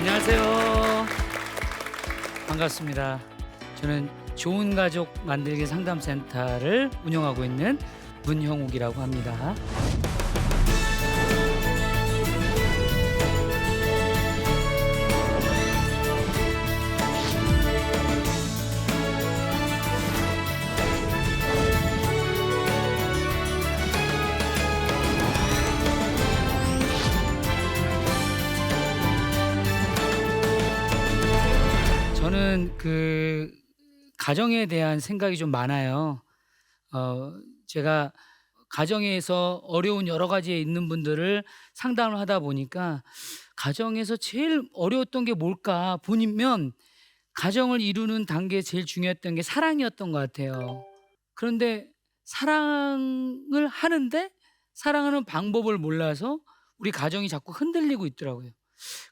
안녕하세요. 반갑습니다. 저는 좋은 가족 만들기 상담센터를 운영하고 있는 문형욱이라고 합니다. 저는 가정에 대한 생각이 좀 많아요. 제가 가정에서 어려운 여러 가지에 있는 분들을 상담을 하다 보니까 가정에서 제일 어려웠던 게 뭘까 보면 가정을 이루는 단계에 제일 중요했던 게 사랑이었던 것 같아요. 그런데 사랑을 하는데 사랑하는 방법을 몰라서 우리 가정이 자꾸 흔들리고 있더라고요.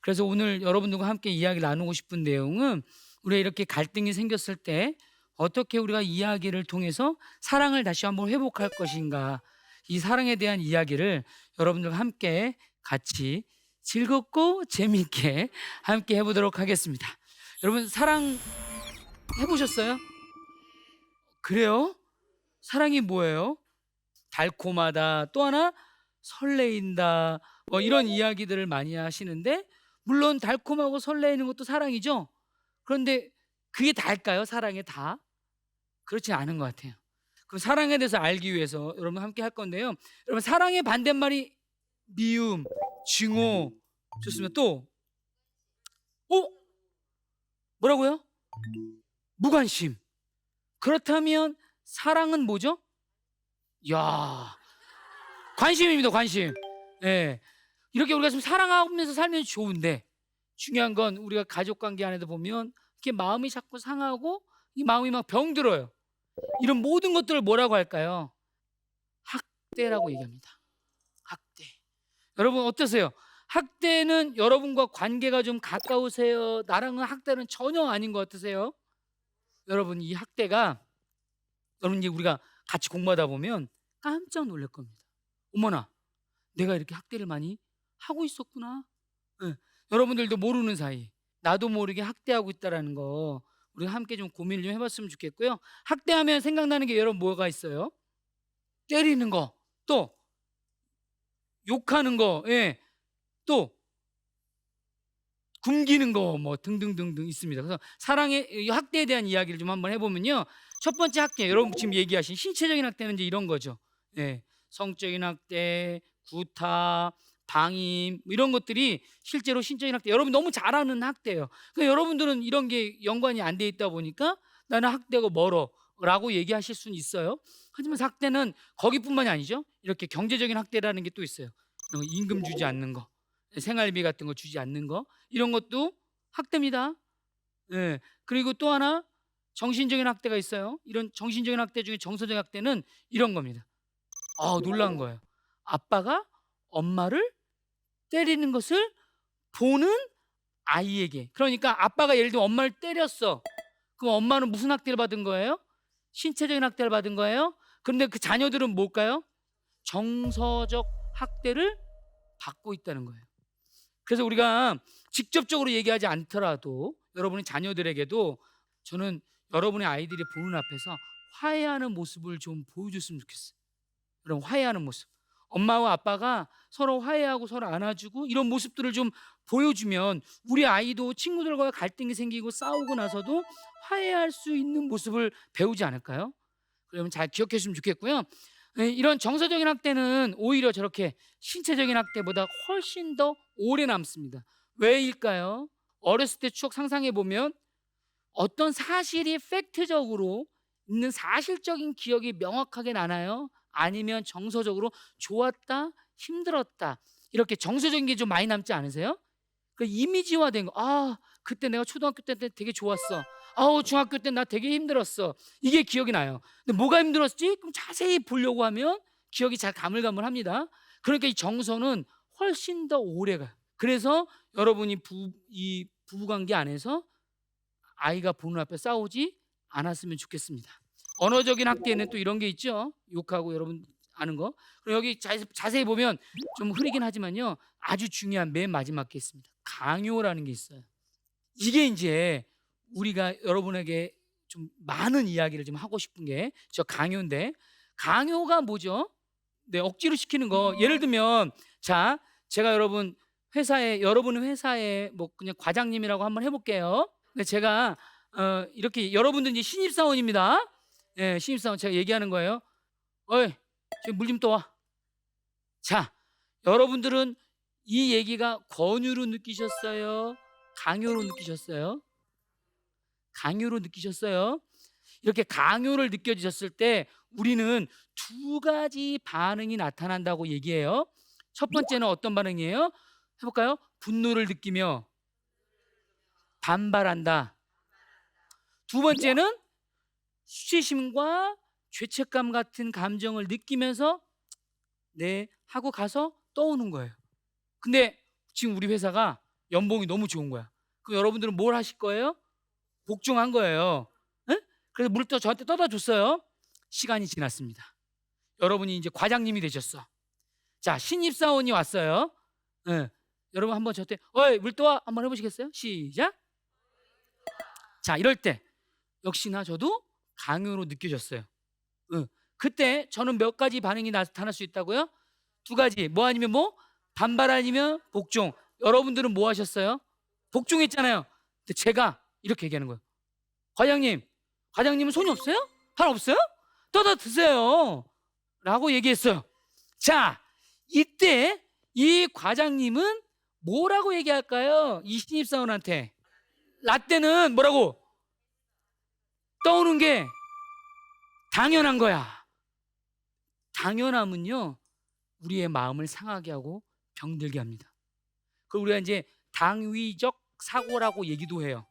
그래서 오늘 여러분들과 함께 이야기 나누고 싶은 내용은 우리가 이렇게 갈등이 생겼을 때 어떻게 우리가 이야기를 통해서 사랑을 다시 한번 회복할 것인가, 이 사랑에 대한 이야기를 여러분들과 함께 같이 즐겁고 재미있게 함께 해보도록 하겠습니다. 여러분 사랑 해보셨어요? 그래요? 사랑이 뭐예요? 달콤하다, 또 하나 설레인다, 뭐 이런 이야기들을 많이 하시는데, 물론 달콤하고 설레이는 것도 사랑이죠. 그런데 그게 다일까요? 사랑에 다? 그렇지 않은 것 같아요. 그 사랑에 대해서 알기 위해서 여러분 함께 할 건데요. 여러분 사랑의 반대말이 미움, 증오. 좋습니다. 또 뭐라고요? 무관심. 그렇다면 사랑은 뭐죠? 야, 관심입니다. 관심. 예. 이렇게 우리가 좀 사랑하면서 살면 좋은데, 중요한 건 우리가 가족 관계 안에도 보면 이렇게 마음이 자꾸 상하고 이 마음이 막 병들어요. 이런 모든 것들을 뭐라고 할까요? 학대라고 얘기합니다. 학대. 여러분 어떠세요? 학대는 여러분과 관계가 좀 가까우세요? 나랑은 학대는 전혀 아닌 것 같으세요? 여러분 이 학대가, 여러분 이제 우리가 같이 공부하다 보면 깜짝 놀랄 겁니다. 어머나, 내가 이렇게 학대를 많이 하고 있었구나. 예. 여러분들도 모르는 사이 나도 모르게 학대하고 있다라는 거 우리가 함께 좀 고민을 좀 해봤으면 좋겠고요. 학대하면 생각나는 게 여러분 뭐가 있어요? 때리는 거, 또 욕하는 거, 예, 또 굶기는 거, 뭐 등등등등 있습니다. 그래서 사랑의 이 학대에 대한 이야기를 좀 한번 해보면요. 첫 번째 학대, 여러분 지금 얘기하신 신체적인 학대는 이제 이런 거죠. 예, 성적인 학대, 구타, 방임, 뭐 이런 것들이 실제로 신적인 학대. 여러분 너무 잘 아는 학대예요. 그러니까 여러분들은 이런 게 연관이 안 돼 있다 보니까 나는 학대가 멀어라고 얘기하실 수는 있어요. 하지만 학대는 거기뿐만이 아니죠. 이렇게 경제적인 학대라는 게 또 있어요. 이런 거 임금 주지 않는 거, 생활비 같은 거 주지 않는 거, 이런 것도 학대입니다. 예. 그리고 또 하나 정신적인 학대가 있어요. 이런 정신적인 학대 중에 정서적 학대는 이런 겁니다. 놀란 거예요. 아빠가 엄마를 때리는 것을 보는 아이에게. 그러니까 아빠가 예를 들면 엄마를 때렸어. 그럼 엄마는 무슨 학대를 받은 거예요? 신체적인 학대를 받은 거예요. 그런데 그 자녀들은 뭘까요? 정서적 학대를 받고 있다는 거예요. 그래서 우리가 직접적으로 얘기하지 않더라도 여러분의 자녀들에게도 저는 여러분의 아이들이 보는 앞에서 화해하는 모습을 좀 보여줬으면 좋겠어요. 그런 화해하는 모습, 엄마와 아빠가 서로 화해하고 서로 안아주고 이런 모습들을 좀 보여주면 우리 아이도 친구들과 갈등이 생기고 싸우고 나서도 화해할 수 있는 모습을 배우지 않을까요? 그러면 잘 기억했으면 좋겠고요. 이런 정서적인 학대는 오히려 저렇게 신체적인 학대보다 훨씬 더 오래 남습니다. 왜일까요? 어렸을 때 추억 상상해 보면 어떤 사실이 팩트적으로 있는 사실적인 기억이 명확하게 나나요? 아니면 정서적으로 좋았다, 힘들었다, 이렇게 정서적인 게 좀 많이 남지 않으세요? 그 이미지화된 거. 그때 내가 초등학교 때 되게 좋았어. 중학교 때 나 되게 힘들었어. 이게 기억이 나요. 근데 뭐가 힘들었지? 그럼 자세히 보려고 하면 기억이 잘 가물가물합니다. 그러니까 이 정서는 훨씬 더 오래가요. 그래서 여러분이 이 부부관계 안에서 아이가 보는 앞에 싸우지 않았으면 좋겠습니다. 언어적인 학대에는 또 이런 게 있죠. 욕하고, 여러분 아는 거. 그리고 여기 자세히 보면 좀 흐리긴 하지만요. 아주 중요한 맨 마지막 게 있습니다. 강요라는 게 있어요. 이게 이제 우리가 여러분에게 좀 많은 이야기를 좀 하고 싶은 게 저 강요인데, 강요가 뭐죠? 네, 억지로 시키는 거. 예를 들면 자, 제가 여러분 회사에 뭐 그냥 과장님이라고 한번 해볼게요. 근데 제가 이렇게 여러분들 이제 신입사원입니다. 예, 신입사원 제가 얘기하는 거예요. 어이, 지금 물 좀 떠와. 자, 여러분들은 이 얘기가 권유로 느끼셨어요? 강요로 느끼셨어요? 강요로 느끼셨어요? 이렇게 강요를 느껴지셨을 때 우리는 두 가지 반응이 나타난다고 얘기해요. 첫 번째는 어떤 반응이에요? 해볼까요? 분노를 느끼며 반발한다. 두 번째는 수치심과 죄책감 같은 감정을 느끼면서 네 하고 가서 떠오는 거예요. 근데 지금 우리 회사가 연봉이 너무 좋은 거야. 그럼 여러분들은 뭘 하실 거예요? 복종한 거예요. 에? 그래서 물을 또 저한테 떠다 줬어요. 시간이 지났습니다. 여러분이 이제 과장님이 되셨어. 자, 신입사원이 왔어요. 예. 여러분 한번 저한테 어이 물 떠와 한번 해보시겠어요? 시작. 자, 이럴 때 역시나 저도 강요로 느껴졌어요. 그때 저는 몇 가지 반응이 나타날 수 있다고요? 두 가지. 뭐 아니면 뭐? 반발 아니면 복종. 여러분들은 뭐 하셨어요? 복종했잖아요. 근데 제가 이렇게 얘기하는 거예요. 과장님은 손이 없어요? 발 없어요? 떠다 드세요. 라고 얘기했어요. 자, 이때 이 과장님은 뭐라고 얘기할까요? 이 신입사원한테. 라떼는 뭐라고? 떠오는 게 당연한 거야. 당연함은요, 우리의 마음을 상하게 하고 병들게 합니다. 그걸 우리가 이제 당위적 사고라고 얘기도 해요.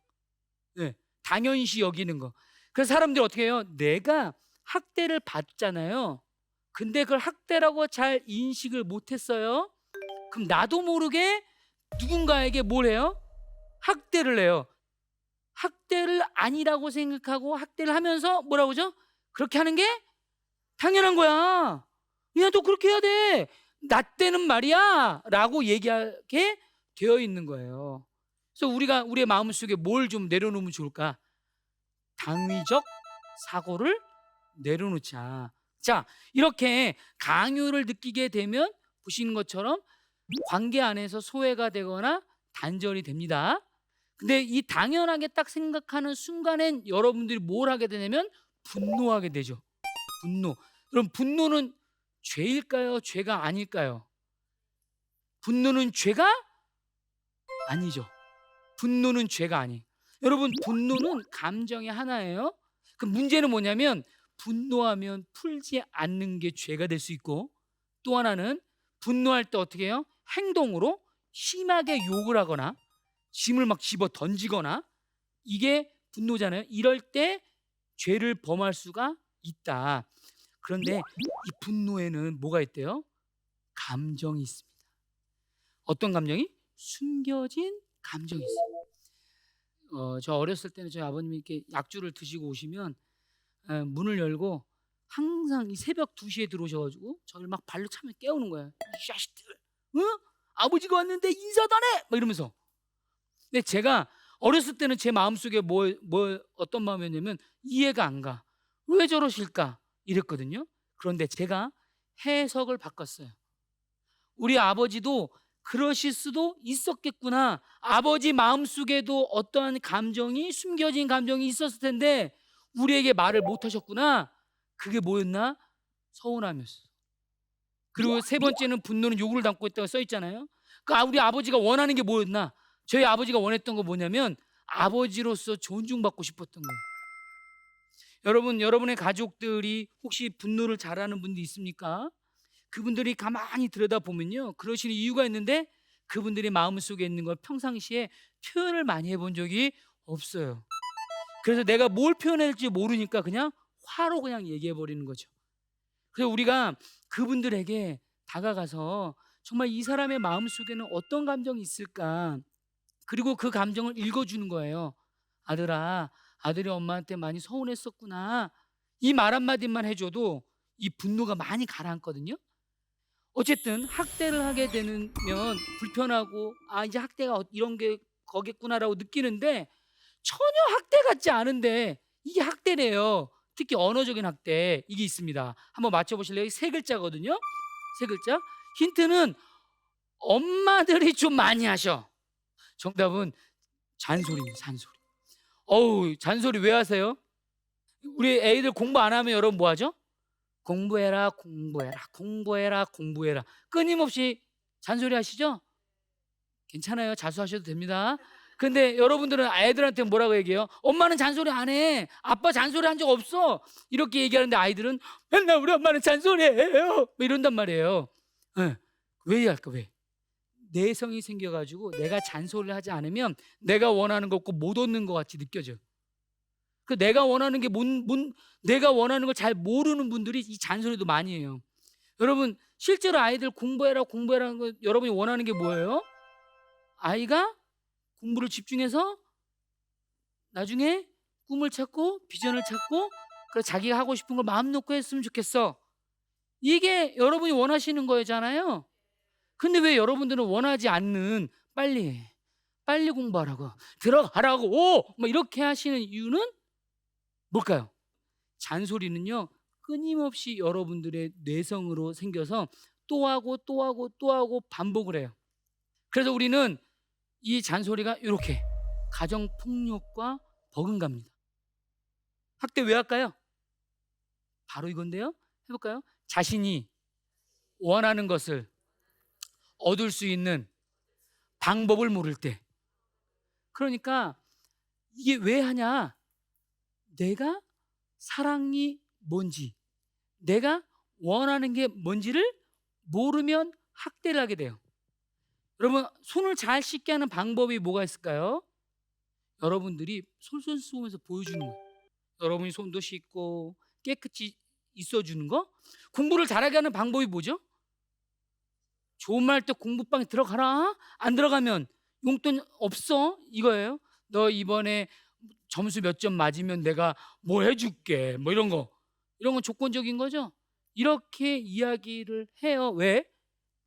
네, 당연시 여기는 거. 그래서 사람들이 어떻게 해요? 내가 학대를 받잖아요. 근데 그걸 학대라고 잘 인식을 못했어요. 그럼 나도 모르게 누군가에게 뭘 해요? 학대를 해요. 학대를 아니라고 생각하고 학대를 하면서 뭐라고 하죠? 그렇게 하는 게 당연한 거야. 야, 너 그렇게 해야 돼. 나 때는 말이야. 라고 얘기하게 되어 있는 거예요. 그래서 우리가 우리의 마음속에 뭘 좀 내려놓으면 좋을까? 당위적 사고를 내려놓자. 자, 이렇게 강요를 느끼게 되면 보시는 것처럼 관계 안에서 소외가 되거나 단절이 됩니다. 근데 이 당연하게 딱 생각하는 순간엔 여러분들이 뭘 하게 되냐면 분노하게 되죠. 분노. 그럼 분노는 죄일까요? 죄가 아닐까요? 분노는 죄가 아니죠. 분노는 죄가 아니. 여러분, 분노는 감정의 하나예요. 그 문제는 뭐냐면 분노하면 풀지 않는 게 죄가 될 수 있고, 또 하나는 분노할 때 어떻게 해요? 행동으로 심하게 욕을 하거나 짐을 막 집어 던지거나, 이게 분노잖아요. 이럴 때 죄를 범할 수가 있다. 그런데 이 분노에는 뭐가 있대요? 감정이 있습니다. 어떤 감정이? 숨겨진 감정이 있어요. 저 어렸을 때는 저희 아버님이 이렇게 약주를 드시고 오시면 문을 열고 항상 이 새벽 2시에 들어오셔가지고 저를 막 발로 차면 깨우는 거예요. 이 자식들, 아버지가 왔는데 인사도 안 해! 막 이러면서. 근데 제가 어렸을 때는 제 마음속에 어떤 마음이었냐면 이해가 안 가. 왜 저러실까? 이랬거든요. 그런데 제가 해석을 바꿨어요. 우리 아버지도 그러실 수도 있었겠구나. 아버지 마음속에도 어떠한 감정이, 숨겨진 감정이 있었을 텐데 우리에게 말을 못 하셨구나. 그게 뭐였나? 서운함이었어. 그리고 세 번째는 분노는 요구를 담고 있다고 써 있잖아요. 우리 아버지가 원하는 게 뭐였나? 저희 아버지가 원했던 거 뭐냐면 아버지로서 존중받고 싶었던 거예요. 여러분, 여러분의 가족들이 혹시 분노를 잘하는 분도 있습니까? 그분들이 가만히 들여다보면요, 그러시는 이유가 있는데 그분들이 마음속에 있는 걸 평상시에 표현을 많이 해본 적이 없어요. 그래서 내가 뭘 표현할지 모르니까 그냥 화로 그냥 얘기해버리는 거죠. 그래서 우리가 그분들에게 다가가서 정말 이 사람의 마음속에는 어떤 감정이 있을까, 그리고 그 감정을 읽어주는 거예요. 아들아, 아들이 엄마한테 많이 서운했었구나. 이 말 한마디만 해줘도 이 분노가 많이 가라앉거든요. 어쨌든 학대를 하게 되면 불편하고 이제 학대가 이런 게 거겠구나라고 느끼는데 전혀 학대 같지 않은데 이게 학대래요. 특히 언어적인 학대 이게 있습니다. 한번 맞춰보실래요? 세 글자거든요. 세 글자. 힌트는 엄마들이 좀 많이 하셔. 정답은 잔소리입니다. 잔소리. 어우, 잔소리 왜 하세요? 우리 애들 공부 안 하면 여러분 뭐 하죠? 공부해라, 공부해라, 공부해라, 공부해라. 끊임없이 잔소리 하시죠? 괜찮아요. 자수하셔도 됩니다. 근데 여러분들은 아이들한테 뭐라고 얘기해요? 엄마는 잔소리 안 해. 아빠 잔소리 한 적 없어. 이렇게 얘기하는데 아이들은 맨날 우리 엄마는 잔소리해요. 뭐 이런단 말이에요. 네. 왜 할까? 왜? 내성이 생겨가지고 내가 잔소리를 하지 않으면 내가 원하는 거 없고 못 얻는 것 같이 느껴져요. 그 내가 원하는 게 내가 원하는 걸 잘 모르는 분들이 이 잔소리도 많이 해요. 여러분 실제로 아이들 공부해라 공부해라는 거 여러분이 원하는 게 뭐예요? 아이가 공부를 집중해서 나중에 꿈을 찾고 비전을 찾고 그 자기가 하고 싶은 걸 마음 놓고 했으면 좋겠어. 이게 여러분이 원하시는 거잖아요. 근데 왜 여러분들은 원하지 않는 빨리 공부하라고 들어가라고 뭐 이렇게 하시는 이유는 뭘까요? 잔소리는요 끊임없이 여러분들의 뇌성으로 생겨서 또 하고 또 하고 또 하고 반복을 해요. 그래서 우리는 이 잔소리가 이렇게 가정폭력과 버금갑니다. 학대 왜 할까요? 바로 이건데요. 해볼까요? 자신이 원하는 것을 얻을 수 있는 방법을 모를 때. 그러니까 이게 왜 하냐? 내가 사랑이 뭔지, 내가 원하는 게 뭔지를 모르면 학대를 하게 돼요. 여러분 손을 잘 씻게 하는 방법이 뭐가 있을까요? 여러분들이 솔솔 쏘면서 보여주는 거예요. 여러분이 손도 씻고 깨끗이 있어주는 거. 공부를 잘하게 하는 방법이 뭐죠? 좋은 말 할 때 공부방에 들어가라. 안 들어가면 용돈 없어. 이거예요. 너 이번에 점수 몇 점 맞으면 내가 뭐 해줄게. 뭐 이런 거. 이런 건 조건적인 거죠. 이렇게 이야기를 해요. 왜?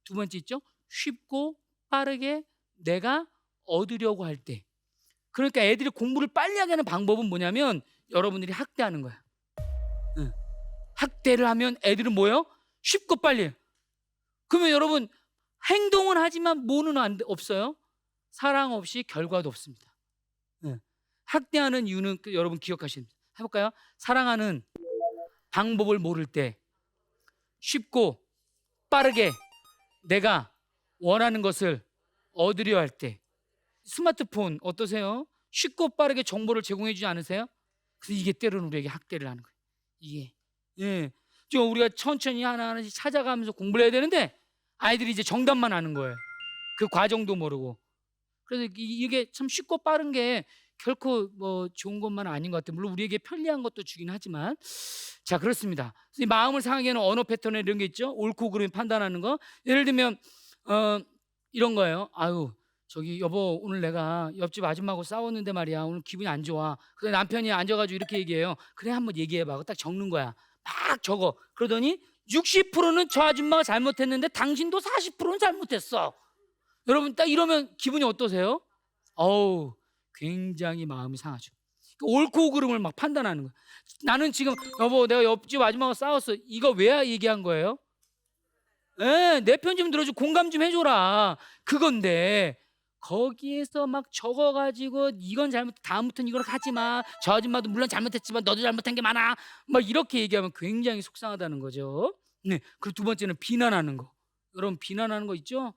두 번째 있죠. 쉽고 빠르게 내가 얻으려고 할 때. 그러니까 애들이 공부를 빨리 하게 하는 방법은 뭐냐면 여러분들이 학대하는 거야. 응. 학대를 하면 애들은 뭐예요? 쉽고 빨리 해요. 그러면 여러분 행동은 하지만 뭐는 없어요? 사랑 없이 결과도 없습니다. 응. 학대하는 이유는 여러분 기억하시면 해볼까요? 사랑하는 방법을 모를 때 쉽고 빠르게 내가 원하는 것을 얻으려 할 때. 스마트폰 어떠세요? 쉽고 빠르게 정보를 제공해 주지 않으세요? 그래서 이게 때로는 우리에게 학대를 하는 거예요. 이게 좀 우리가 천천히 하나하나씩 찾아가면서 공부를 해야 되는데 아이들이 이제 정답만 아는 거예요. 그 과정도 모르고. 그래서 이게 참 쉽고 빠른 게 결코 뭐 좋은 것만 아닌 것 같아요. 물론 우리에게 편리한 것도 주긴 하지만. 자, 그렇습니다. 이 마음을 상하게 하는 언어 패턴 이런 게 있죠. 옳고 그름을 판단하는 거. 예를 들면 이런 거예요. 아유 저기 여보 오늘 내가 옆집 아줌마하고 싸웠는데 말이야 오늘 기분이 안 좋아. 그래 남편이 앉아가지고 이렇게 얘기해요. 그래 한번 얘기해봐. 하고 딱 적는 거야. 막 적어. 그러더니 60%는 저 아줌마가 잘못했는데 당신도 40%는 잘못했어. 여러분 딱 이러면 기분이 어떠세요? 어우 굉장히 마음이 상하죠. 옳고 그름을 막 판단하는 거야. 나는 지금 여보 내가 옆집 아줌마가 싸웠어. 이거 왜 얘기한 거예요? 내 편 좀 들어줘. 공감 좀 해줘라. 그건데 거기에서 막 적어가지고 이건 잘못 다음부터는 이걸 하지 마. 저 아줌마도 물론 잘못했지만 너도 잘못한 게 많아. 막 이렇게 얘기하면 굉장히 속상하다는 거죠. 네. 그리고 두 번째는 비난하는 거. 여러분 비난하는 거 있죠?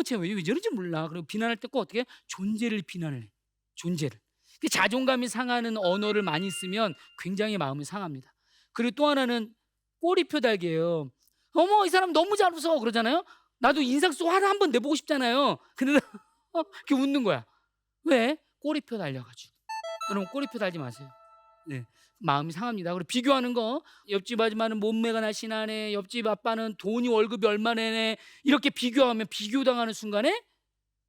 쟤왜 저런지 몰라. 그리고 비난할 때 꼭 어떻게 해? 존재를 비난을 해. 존재를. 그 자존감이 상하는 언어를 많이 쓰면 굉장히 마음이 상합니다. 그리고 또 하나는 꼬리표 달기예요. 어머 이 사람 너무 잘 웃어 그러잖아요. 나도 인상 쓰고 화를 한번 내보고 싶잖아요. 근데 이렇게 웃는 거야. 왜? 꼬리표 달려가지고. 여러분 꼬리표 달지 마세요. 네. 마음이 상합니다. 그리고 비교하는 거. 옆집 아줌마는 몸매가 날씬하네. 옆집 아빠는 돈이 월급이 얼마네. 이렇게 비교하면 비교당하는 순간에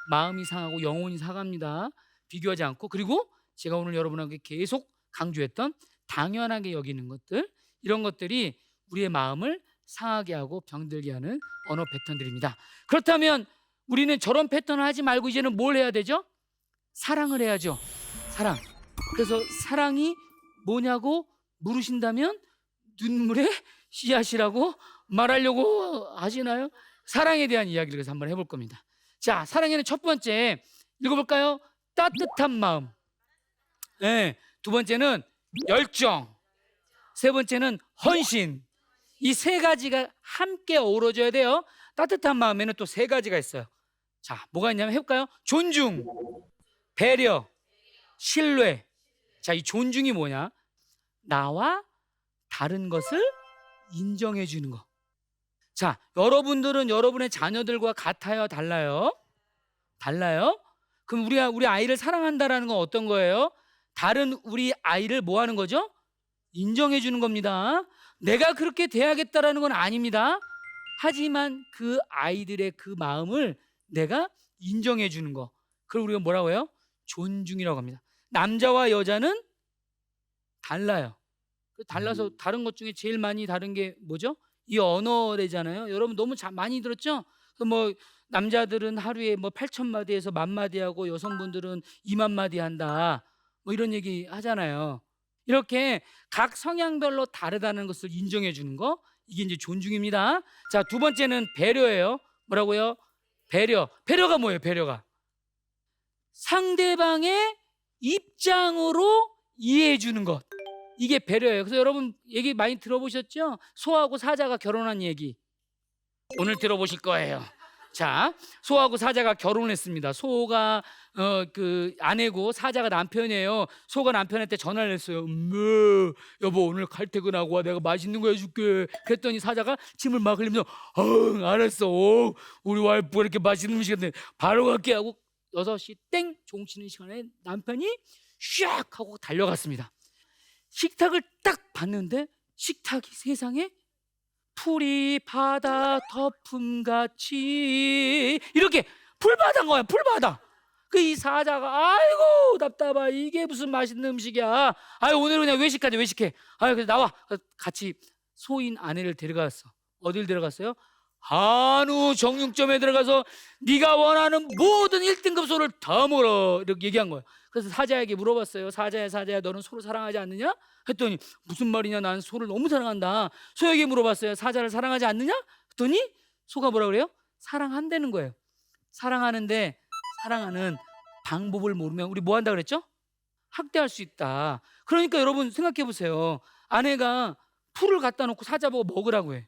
마음이 상하고 영혼이 상합니다. 비교하지 않고. 그리고 제가 오늘 여러분에게 계속 강조했던 당연하게 여기는 것들. 이런 것들이 우리의 마음을 상하게 하고 병들게 하는 언어 패턴들입니다. 그렇다면 우리는 저런 패턴을 하지 말고 이제는 뭘 해야 되죠? 사랑을 해야죠. 사랑. 그래서 사랑이 뭐냐고 물으신다면 눈물의 씨앗이라고 말하려고 하시나요? 사랑에 대한 이야기를 그래서 한번 해볼 겁니다. 자, 사랑에는 첫 번째 읽어볼까요? 따뜻한 마음. 네, 두 번째는 열정. 세 번째는 헌신. 이 세 가지가 함께 어우러져야 돼요. 따뜻한 마음에는 또 세 가지가 있어요. 자, 뭐가 있냐면 해볼까요? 존중, 배려, 신뢰. 자, 이 존중이 뭐냐? 나와 다른 것을 인정해 주는 거. 자, 여러분들은 여러분의 자녀들과 같아요, 달라요? 달라요? 그럼 우리 아이를 사랑한다라는 건 어떤 거예요? 다른 우리 아이를 뭐 하는 거죠? 인정해 주는 겁니다. 내가 그렇게 돼야겠다라는 건 아닙니다. 하지만 그 아이들의 그 마음을 내가 인정해 주는 거. 그걸 우리가 뭐라고 해요? 존중이라고 합니다. 남자와 여자는 달라요. 달라서 다른 것 중에 제일 많이 다른 게 뭐죠? 이 언어래잖아요. 여러분 너무 많이 들었죠? 뭐 남자들은 하루에 뭐 8,000마디에서 10,000마디 하고 여성분들은 20,000마디 한다. 뭐 이런 얘기 하잖아요. 이렇게 각 성향별로 다르다는 것을 인정해 주는 거, 이게 이제 존중입니다. 자, 두 번째는 배려예요. 뭐라고요? 배려. 배려가 뭐예요? 배려가 상대방의 입장으로 이해해 주는 것. 이게 배려예요. 그래서 여러분 얘기 많이 들어보셨죠? 소하고 사자가 결혼한 얘기 오늘 들어보실 거예요. 자, 소하고 사자가 결혼했습니다. 소가 그 아내고 사자가 남편이에요. 소가 남편한테 전화를 했어요. 여보 오늘 칼퇴근하고 와, 내가 맛있는 거 해줄게. 그랬더니 사자가 침을 막 흘리면서 알았어. 우리 와이프가 이렇게 맛있는 음식인데 바로 갈게 하고 6시 땡 종치는 시간에 남편이 샥 하고 달려갔습니다. 식탁을 딱 봤는데 식탁이 세상에 풀이 바다 덮음같이 이렇게 풀바다인 거야. 풀바다. 그 이 사자가 아이고 답답하, 이게 무슨 맛있는 음식이야. 아유 오늘은 그냥 외식하자. 외식해. 아유 그래서 나와. 같이 소인 아내를 데려갔어. 어딜 데려갔어요? 한우 정육점에 들어가서 네가 원하는 모든 1등급 소를 다 먹어라 이렇게 얘기한 거예요. 그래서 사자에게 물어봤어요. 사자야 너는 소를 사랑하지 않느냐? 했더니 무슨 말이냐, 나는 소를 너무 사랑한다. 소에게 물어봤어요. 사자를 사랑하지 않느냐? 했더니 소가 뭐라 그래요? 사랑한다는 거예요. 사랑하는데 사랑하는 방법을 모르면 우리 뭐 한다 그랬죠? 학대할 수 있다. 그러니까 여러분 생각해 보세요. 아내가 풀을 갖다 놓고 사자 보고 먹으라고 해.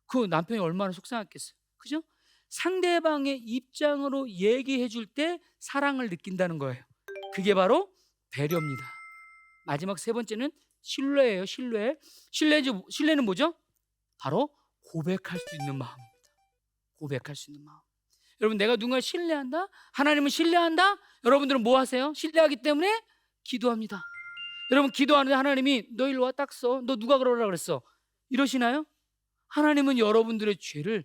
그 남편이 얼마나 속상했겠어요. 그죠? 상대방의 입장으로 얘기해 줄 때 사랑을 느낀다는 거예요. 그게 바로 배려입니다. 마지막 세 번째는 신뢰예요. 신뢰는 뭐죠? 바로 고백할 수 있는 마음입니다. 고백할 수 있는 마음. 여러분 내가 누군가를 신뢰한다? 하나님을 신뢰한다? 여러분들은 뭐 하세요? 신뢰하기 때문에 기도합니다. 여러분 기도하는데 하나님이 너 일로 와 딱 써. 너 누가 그러라 그랬어? 이러시나요? 하나님은 여러분들의 죄를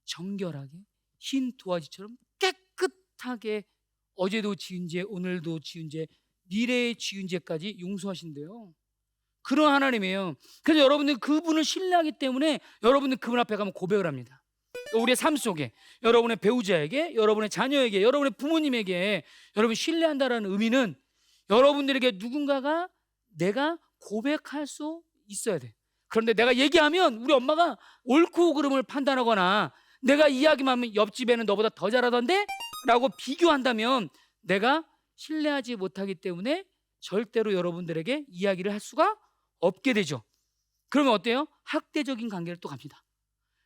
정결하게 흰 도화지처럼 깨끗하게 어제도 지은 죄, 오늘도 지은 죄, 미래에 지은 죄까지 용서하신대요. 그런 하나님이에요. 그래서 여러분들 그분을 신뢰하기 때문에 여러분들 그분 앞에 가면 고백을 합니다. 우리의 삶 속에 여러분의 배우자에게, 여러분의 자녀에게, 여러분의 부모님에게 여러분 신뢰한다라는 의미는 여러분들에게 누군가가 내가 고백할 수 있어야 돼. 그런데 내가 얘기하면 우리 엄마가 옳고 그름을 판단하거나 내가 이야기만 하면 옆집에는 너보다 더 잘하던데? 라고 비교한다면 내가 신뢰하지 못하기 때문에 절대로 여러분들에게 이야기를 할 수가 없게 되죠. 그러면 어때요? 학대적인 관계를 또 갑니다.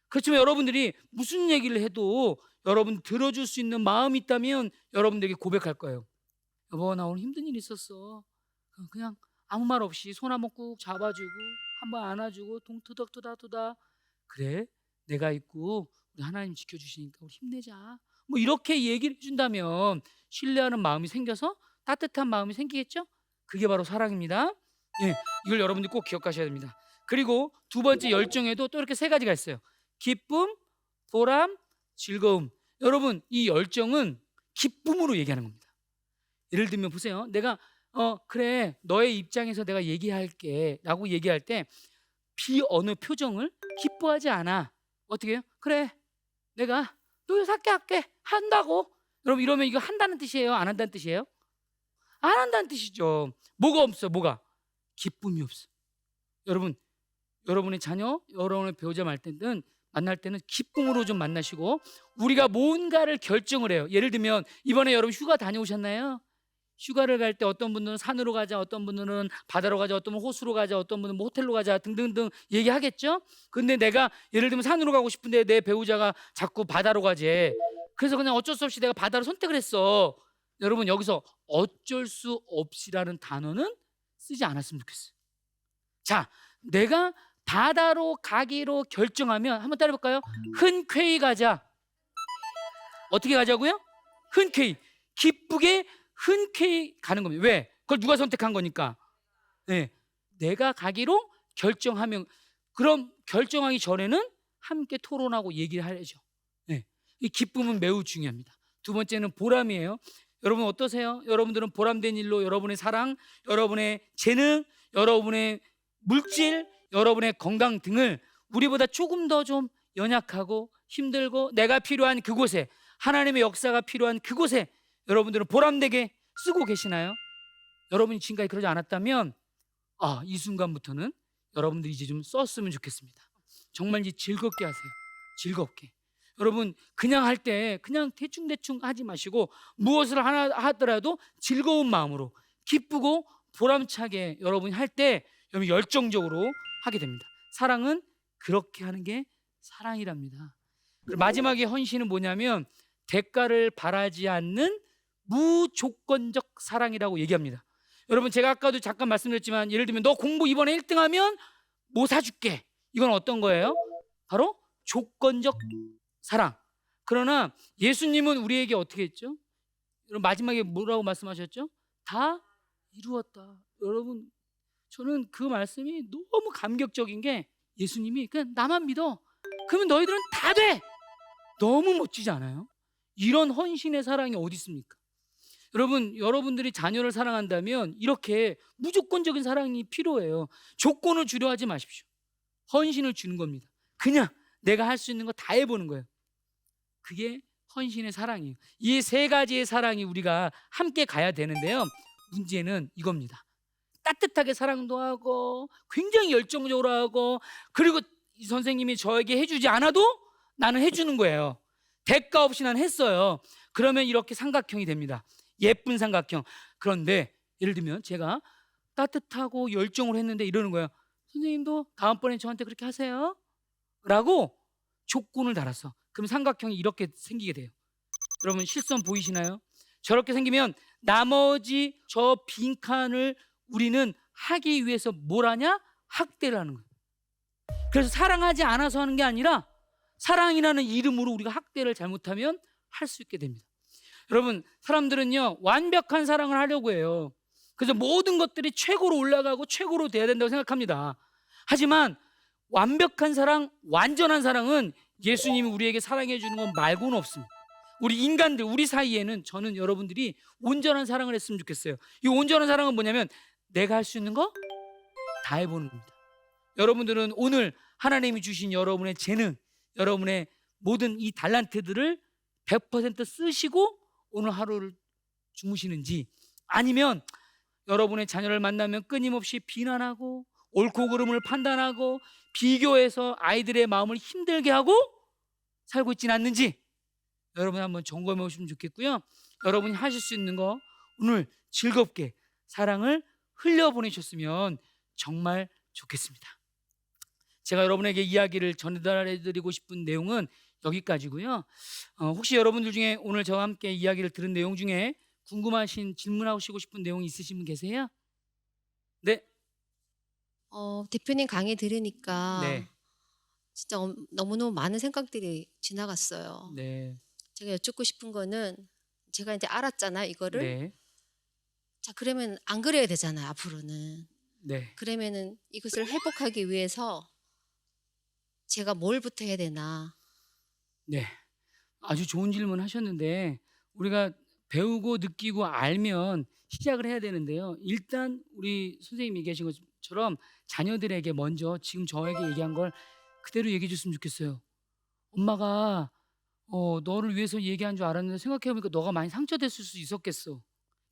그렇지만 여러분들이 무슨 얘기를 해도 여러분 들어줄 수 있는 마음이 있다면 여러분들에게 고백할 거예요. 여보 나 오늘 힘든 일 있었어. 그냥 아무 말 없이 손 한번 꾹 잡아주고 한번 안아주고 동투덕투다투다. 그래 내가 있고 우리 하나님 지켜주시니까 우리 힘내자. 뭐 이렇게 얘기를 해준다면 신뢰하는 마음이 생겨서 따뜻한 마음이 생기겠죠? 그게 바로 사랑입니다. 예, 이걸 여러분들이 꼭 기억하셔야 됩니다. 그리고 두 번째 열정에도 또 이렇게 세 가지가 있어요. 기쁨, 보람, 즐거움. 여러분 이 열정은 기쁨으로 얘기하는 겁니다. 예를 들면 보세요. 내가 그래 너의 입장에서 내가 얘기할게 라고 얘기할 때 비언어 표정을 기뻐하지 않아. 어떻게 해요? 그래, 내가 너 할게 한다고. 여러분, 이러면 이거 한다는 뜻이에요? 안 한다는 뜻이에요? 안 한다는 뜻이죠. 뭐가 없어? 뭐가? 기쁨이 없어. 여러분, 여러분의 자녀, 여러분의 배우자 만날 때는 기쁨으로 좀 만나시고, 우리가 뭔가를 결정을 해요. 예를 들면 이번에 여러분 휴가 다녀오셨나요? 휴가를 갈 때 어떤 분들은 산으로 가자, 어떤 분들은 바다로 가자, 어떤 분은 호수로 가자, 어떤 분은 뭐 호텔로 가자 등등등 얘기하겠죠. 근데 내가 예를 들면 산으로 가고 싶은데 내 배우자가 자꾸 바다로 가재. 그래서 그냥 어쩔 수 없이 내가 바다를 선택을 했어. 여러분, 여기서 어쩔 수 없이라는 단어는 쓰지 않았으면 좋겠어요. 자, 내가 바다로 가기로 결정하면 한번 따라해볼까요? 흔쾌히 가자. 어떻게 가자고요? 흔쾌히, 기쁘게 흔쾌히 가는 겁니다. 왜? 그걸 누가 선택한 거니까. 네, 내가 가기로 결정하면, 그럼 결정하기 전에는 함께 토론하고 얘기를 하려죠. 네, 이 기쁨은 매우 중요합니다. 두 번째는 보람이에요. 여러분 어떠세요? 여러분들은 보람된 일로 여러분의 사랑, 여러분의 재능, 여러분의 물질, 여러분의 건강 등을 우리보다 조금 더 좀 연약하고 힘들고 내가 필요한 그곳에, 하나님의 역사가 필요한 그곳에 여러분들은 보람되게 쓰고 계시나요? 여러분이 지금까지 그러지 않았다면 이 순간부터는 여러분들이 이제 좀 썼으면 좋겠습니다. 정말 이제 즐겁게 하세요. 즐겁게. 여러분, 그냥 할 때 그냥 대충대충 하지 마시고 무엇을 하나 하더라도 즐거운 마음으로 기쁘고 보람차게 여러분이 할 때 여러분 열정적으로 하게 됩니다. 사랑은 그렇게 하는 게 사랑이랍니다. 그리고 마지막에 헌신은 뭐냐면 대가를 바라지 않는 무조건적 사랑이라고 얘기합니다. 여러분, 제가 아까도 잠깐 말씀드렸지만 예를 들면 너 공부 이번에 1등하면 뭐 사줄게. 이건 어떤 거예요? 바로 조건적 사랑. 그러나 예수님은 우리에게 어떻게 했죠? 여러분, 마지막에 뭐라고 말씀하셨죠? 다 이루었다. 여러분, 저는 그 말씀이 너무 감격적인 게 예수님이 그냥 나만 믿어. 그러면 너희들은 다 돼. 너무 멋지지 않아요? 이런 헌신의 사랑이 어디 있습니까? 여러분, 여러분들이 자녀를 사랑한다면 이렇게 무조건적인 사랑이 필요해요. 조건을 주려 하지 마십시오. 헌신을 주는 겁니다. 그냥 내가 할 수 있는 거 다 해보는 거예요. 그게 헌신의 사랑이에요. 이 세 가지의 사랑이 우리가 함께 가야 되는데요, 문제는 이겁니다. 따뜻하게 사랑도 하고 굉장히 열정적으로 하고, 그리고 이 선생님이 저에게 해주지 않아도 나는 해주는 거예요. 대가 없이 난 했어요. 그러면 이렇게 삼각형이 됩니다. 예쁜 삼각형. 그런데 예를 들면 제가 따뜻하고 열정으로 했는데 이러는 거예요. 선생님도 다음번에 저한테 그렇게 하세요 라고 조건을 달았어. 그럼 삼각형이 이렇게 생기게 돼요. 여러분, 실선 보이시나요? 저렇게 생기면 나머지 저 빈칸을 우리는 하기 위해서 뭘 하냐? 학대를 하는 거예요. 그래서 사랑하지 않아서 하는 게 아니라 사랑이라는 이름으로 우리가 학대를 잘못하면 할 수 있게 됩니다. 여러분, 사람들은요 완벽한 사랑을 하려고 해요. 그래서 모든 것들이 최고로 올라가고 최고로 돼야 된다고 생각합니다. 하지만 완벽한 사랑, 완전한 사랑은 예수님이 우리에게 사랑해 주는 것 말고는 없습니다. 우리 인간들, 우리 사이에는 저는 여러분들이 온전한 사랑을 했으면 좋겠어요. 이 온전한 사랑은 뭐냐면 내가 할 수 있는 거 다 해보는 겁니다. 여러분들은 오늘 하나님이 주신 여러분의 재능, 여러분의 모든 이 달란트들을 100% 쓰시고 오늘 하루를 주무시는지, 아니면 여러분의 자녀를 만나면 끊임없이 비난하고 옳고 그름을 판단하고 비교해서 아이들의 마음을 힘들게 하고 살고 있지는 않는지 여러분 한번 점검해 보시면 좋겠고요. 여러분이 하실 수 있는 거 오늘 즐겁게 사랑을 흘려보내셨으면 정말 좋겠습니다. 제가 여러분에게 이야기를 전달해드리고 싶은 내용은 여기까지고요. 혹시 여러분들 중에 오늘 저와 함께 이야기를 들은 내용 중에 궁금하신, 질문하시고 싶은 내용이 있으신 분 계세요? 네. 대표님 강의 들으니까 네. 진짜 너무너무 많은 생각들이 지나갔어요. 네. 제가 여쭙고 싶은 거는 제가 이제 알았잖아요, 이거를. 네. 자, 그러면 안 그래야 되잖아요, 앞으로는. 네. 그러면은 이것을 회복하기 위해서 제가 뭘부터 해야 되나? 네. 아주 좋은 질문 하셨는데, 우리가 배우고 느끼고 알면 시작을 해야 되는데요. 일단 우리 선생님이 얘기하신 것처럼 자녀들에게 먼저 지금 저에게 얘기한 걸 그대로 얘기해 줬으면 좋겠어요. 엄마가 너를 위해서 얘기한 줄 알았는데 생각해보니까 너가 많이 상처됐을 수 있었겠어.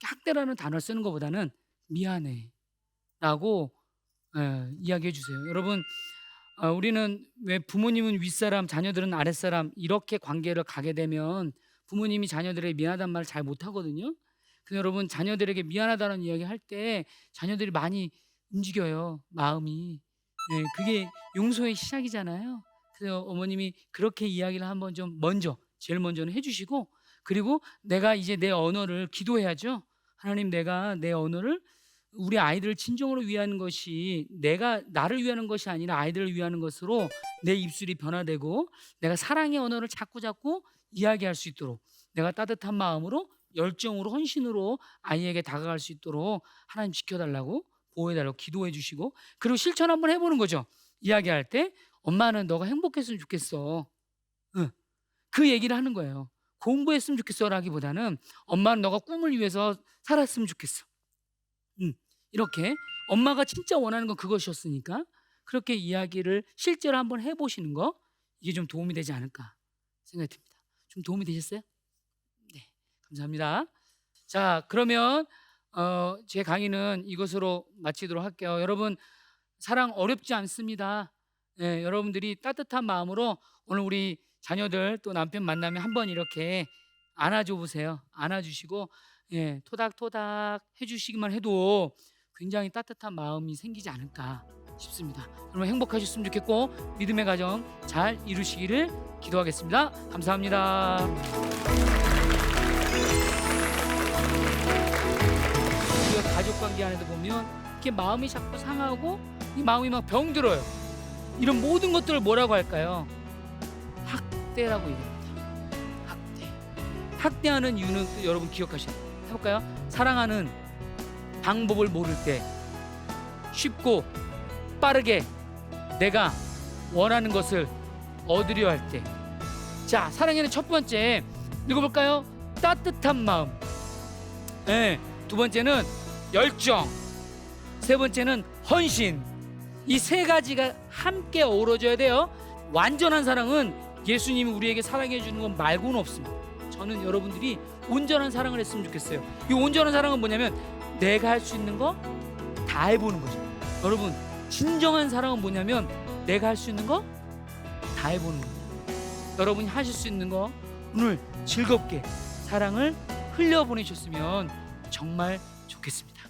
학대라는 단어를 쓰는 것보다는 미안해 라고 이야기해 주세요. 여러분, 우리는 왜 부모님은 윗사람, 자녀들은 아랫사람 이렇게 관계를 가게 되면 부모님이 자녀들에게 미안하다는 말을 잘 못하거든요. 근데 여러분, 자녀들에게 미안하다는 이야기 할 때 자녀들이 많이 움직여요, 마음이. 네, 그게 용서의 시작이잖아요. 그래서 어머님이 그렇게 이야기를 한번 좀 제일 먼저는 해주시고, 그리고 내가 이제 내 언어를 기도해야죠. 하나님, 내가 내 언어를 우리 아이들을 진정으로 위하는 것이 나를 위하는 것이 아니라 아이들을 위하는 것으로 내 입술이 변화되고 내가 사랑의 언어를 자꾸 이야기할 수 있도록, 내가 따뜻한 마음으로 열정으로 헌신으로 아이에게 다가갈 수 있도록 하나님 지켜달라고, 보호해달라고 기도해 주시고, 그리고 실천 한번 해보는 거죠. 이야기할 때 엄마는 너가 행복했으면 좋겠어. 그 얘기를 하는 거예요. 공부했으면 좋겠어 라기보다는 엄마는 너가 꿈을 위해서 살았으면 좋겠어. 이렇게 엄마가 진짜 원하는 건 그것이었으니까 그렇게 이야기를 실제로 한번 해보시는 거, 이게 좀 도움이 되지 않을까 생각이 듭니다. 좀 도움이 되셨어요? 네, 감사합니다. 자, 그러면 제 강의는 이것으로 마치도록 할게요. 여러분, 사랑 어렵지 않습니다. 네, 여러분들이 따뜻한 마음으로 오늘 우리 자녀들 또 남편 만나면 한번 이렇게 안아줘 보세요. 안아주시고 토닥토닥 해주시기만 해도 굉장히 따뜻한 마음이 생기지 않을까 싶습니다. 여러분 행복하셨으면 좋겠고 믿음의 가정 잘 이루시기를 기도하겠습니다. 감사합니다. 우리가 가족관계 안에도 보면 이렇게 마음이 자꾸 상하고 이 마음이 막 병들어요. 이런 모든 것들을 뭐라고 할까요? 학대라고 얘기합니다. 학대하는 이유는 또 여러분 기억하셔야 돼요. 해볼까요? 사랑하는 방법을 모를 때, 쉽고 빠르게 내가 원하는 것을 얻으려 할 때. 자, 사랑에는 첫 번째 읽어볼까요? 따뜻한 마음. 두 번째는 열정. 세 번째는 헌신. 이 세 가지가 함께 어우러져야 돼요. 완전한 사랑은 예수님이 우리에게 사랑해 주는 것 말고는 없습니다. 저는 여러분들이 온전한 사랑을 했으면 좋겠어요. 이 온전한 사랑은 뭐냐면 내가 할 수 있는 거 다 해보는 거죠. 여러분, 진정한 사랑은 뭐냐면 내가 할 수 있는 거 다 해보는 거예요. 여러분이 하실 수 있는 거 오늘 즐겁게 사랑을 흘려보내셨으면 정말 좋겠습니다.